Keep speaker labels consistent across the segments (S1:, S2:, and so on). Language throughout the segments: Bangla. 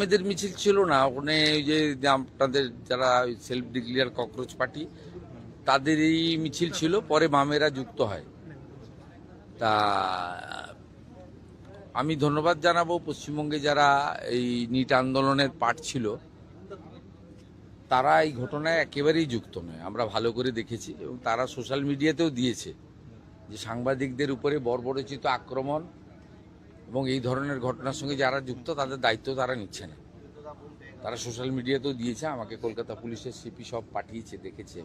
S1: বামেদের মিছিল ছিল না, ওখানে ওই যে আপনাদের যারা সেলফ ডিক্লিয়ার ককরোচ পার্টি তাদেরই মিছিল ছিল, পরে বামেরা যুক্ত হয়। তা আমি ধন্যবাদ জানাবো পশ্চিমবঙ্গে যারা এই নিট আন্দোলনের পার্ট ছিল, তারা এই ঘটনায় একেবারেই যুক্ত নয়, আমরা ভালো করে দেখেছি এবং তারা সোশ্যাল মিডিয়াতেও দিয়েছে যে সাংবাদিকদের উপরে বর্বরোচিত আক্রমণ এবং এই ধরনের ঘটনার সঙ্গে যারা যুক্ত তাদের দায়িত্ব তারা নিচ্ছে না। তারা সোশ্যাল মিডিয়াতেও দিয়েছে, আমাকে কলকাতা পুলিশের সিপি সব পাঠিয়েছে, দেখেছে।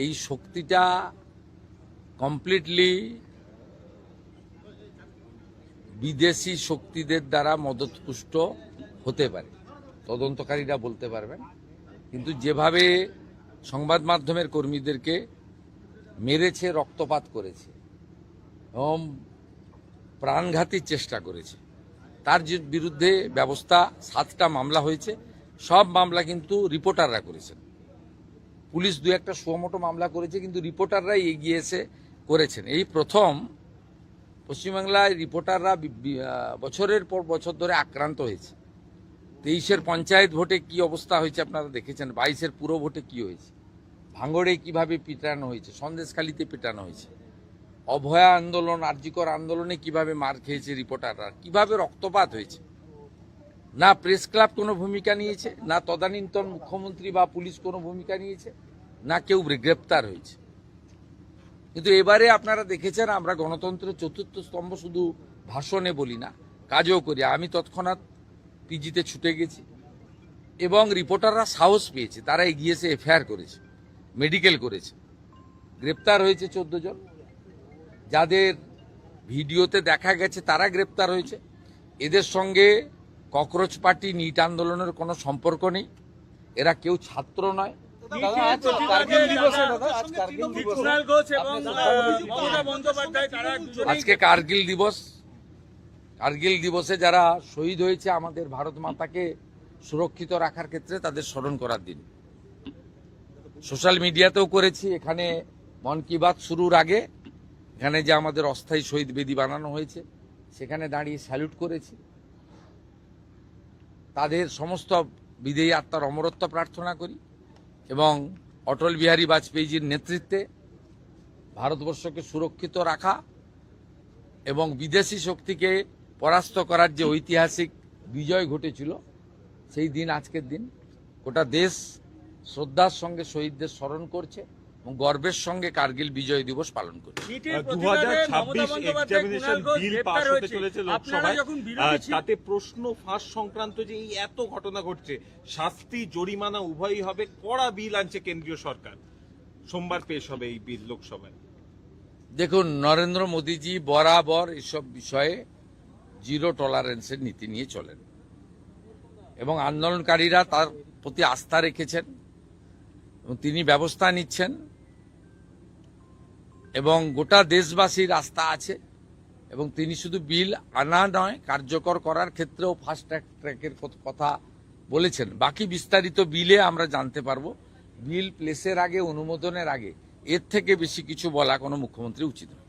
S1: এই শক্তিটা কমপ্লিটলি বিদেশি শক্তিদের দ্বারা মদতপুষ্ট হতে পারে, তদন্তকারীরা বলতে পারবেন। কিন্তু যেভাবে সংবাদ মাধ্যমের কর্মীদেরকে মেরেছে, রক্তপাত করেছে এবং প্রাণঘাতীর চেষ্টা করেছে, তার বিরুদ্ধে ব্যবস্থা 7টা মামলা হয়েছে। সব মামলা কিন্তু রিপোর্টাররা করেছেন। পুলিশ 2-1টা সুমোটো মামলা করেছে, কিন্তু রিপোর্টাররাই এগিয়ে এসে করেছেন। এই প্রথম পশ্চিমবাংলায় রিপোর্টাররা বছরের পর বছর ধরে আক্রান্ত হয়েছে। 23-এর পঞ্চায়েত ভোটে কি অবস্থা হয়েছে আপনারা দেখেছেন, 22-এর পুরো ভোটে কি হয়েছে, ভাঙড়ে কিভাবে পিটানো হয়েছে, সন্দেশখালীতে পিটানো হয়েছে, অভয়া আন্দোলন, আরজিকর আন্দোলনে কিভাবে মার খেয়েছে রিপোর্টাররা, কিভাবে রক্তপাত হয়েছে। না প্রেস ক্লাব কোনো ভূমিকা নিয়েছে, না তদানীন্তন মুখ্যমন্ত্রী বা পুলিশ কোনো ভূমিকা নিয়েছে, না কেউ গ্রেপ্তার হয়েছে। কিন্তু এবারে আপনারা দেখেছেন, আমরা গণতন্ত্রের 4র্থ স্তম্ভ শুধু ভাষণে বলি না, কাজও করি। আমি তৎক্ষণাৎ পিজিতে ছুটে গেছি এবং রিপোর্টাররা সাহস পেয়েছে, তারা এগিয়ে এসে এফআইআর করেছে, মেডিকেল করেছে, গ্রেপ্তার হয়েছে 14 জন। যাদের ভিডিওতে দেখা গেছে তারা গ্রেপ্তার হয়েছে। এদের সঙ্গে ককরোচ পার্টি, নিট আন্দোলনের কোনো সম্পর্ক নেই, এরা কেউ ছাত্র নয়। আজকে কার্গিল দিবস, কার্গিল দিবসে যারা শহীদ হয়েছে আমাদের ভারত মাতাকে সুরক্ষিত রাখার ক্ষেত্রে, তাদের স্মরণ করার দিন। সোশ্যাল মিডিয়াতেও করেছি, এখানে মন কি বাত শুরুর আগে এখানে যে আমাদের অস্থায়ী শহীদ বেদি বানানো হয়েছে সেখানে দাঁড়িয়ে স্যালুট করেছি। তাদের সমস্ত বিদেয়ী আত্মার অমরত্ব প্রার্থনা করি এবং অটল বিহারী বাজপেয়ীজির নেতৃত্বে ভারতবর্ষকে সুরক্ষিত রাখা এবং বিদেশি শক্তিকে পরাস্ত করার যে ঐতিহাসিক বিজয় ঘটেছিল, সেই দিন আজকের দিন। গোটা দেশ শ্রদ্ধার সঙ্গে শহীদদের স্মরণ করছে এবং গর্বের সঙ্গে কার্গিল বিজয় দিবস পালন করছে।
S2: 2026 এক্সামিনেশন বিল পাস হতে চলেছে লোকসভায়, তাতে প্রশ্ন ফাঁস সংক্রান্ত যে এই এত ঘটনা ঘটছে, শাস্তি জরিমানা উভয়ই হবে, কড়া বিল আনছে কেন্দ্রীয় সরকার। সোমবার পেশ হবে এই বিল লোকসভায়।
S1: দেখুন, নরেন্দ্র মোদীজি বরাবর এসব বিষয়ে জিরো টলারেন্সের নীতি নিয়ে চলেন এবং আন্দোলনকারীরা তার প্রতি আস্থা রেখেছেন এবং তিনি ব্যবস্থা নিচ্ছেন এবং গোটা দেশবাসীর আস্থা আছে এবং তিনি শুধু বিল আনা নয়, কার্যকর করার ক্ষেত্রেও ফাস্ট ট্র্যাকের কথা বলেছেন। বাকি বিস্তারিত বিলে আমরা জানতে পারবো। বিল প্লেসের আগে, অনুমোদনের আগে এর থেকে বেশি কিছু বলা কোনো মুখ্যমন্ত্রী উচিত নয়।